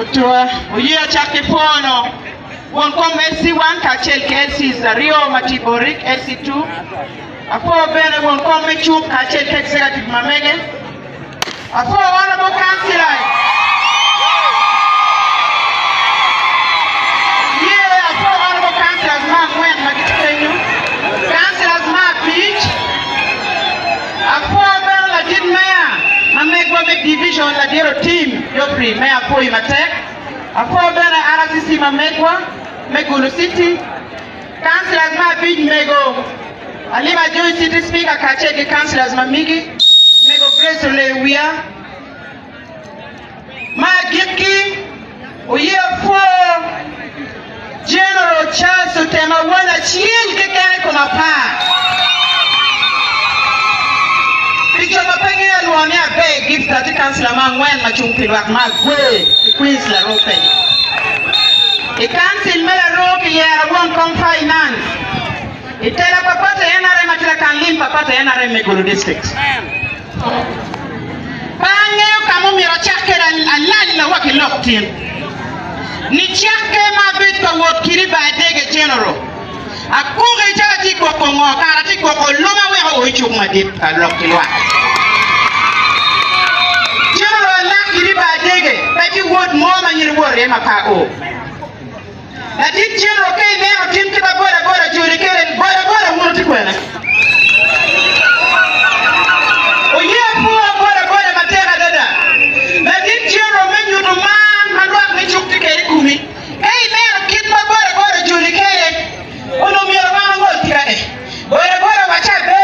Kutua Uya Chake Fono Won kom SC1 Kachel KC Zario Matiborik SC2 Apo Bene won kom Mechuk Kachel Executive Mamege Apo Honorable Councillor Yeah, Apo Honorable Councillors Mark Wen Magitenyu Councillors Mark Beach Apo Bene la Jid Mayor Mamegwa Mek Division la Dero Team Yopri Mayor Apo Imatek Apo Bene RCC Mamegwa Megulu City Councillors Mark Beach Mego Alima Joy City Speaker Kacheke Councillors Mamigi Mego Grace Olewia Magiki Uye for General Charles Utema Wala Chien Kekane Kona Pa Picho Mapenge Alwani Abe Gift Ati Councillor Mangwen Machumpilwak Magwe Queens La Rope The Council Mela Roke Yara Won Kom Finance Itela papata NRM atila kanlim papata NRM Megulu District. Pangeo kamo miro chake alali na waki locked-in. Ni chake mabit kwa wot kiri baadege general. Akuge jati kwa kongo karati kwa koloma weho uichuk madit locked-in wa. General la kiri baadege peki wot moma nyirwore mapao. La dit general kay nero tim kiba bora juri kere bora muno tikwena. Oye bora matera dada. La dit general menu no man rock ni chukti kere kumi. Kay nero kiba bora juri kere. Ono mira wana ngol tikae. Bora wacha be.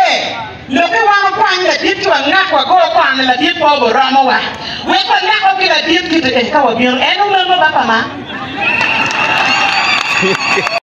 Loke wana kwanga dit wa ngakwa go kwana la dit po boramo wa. Weko ngakwa kila dit kite kawa biyo eno meno bapa ma.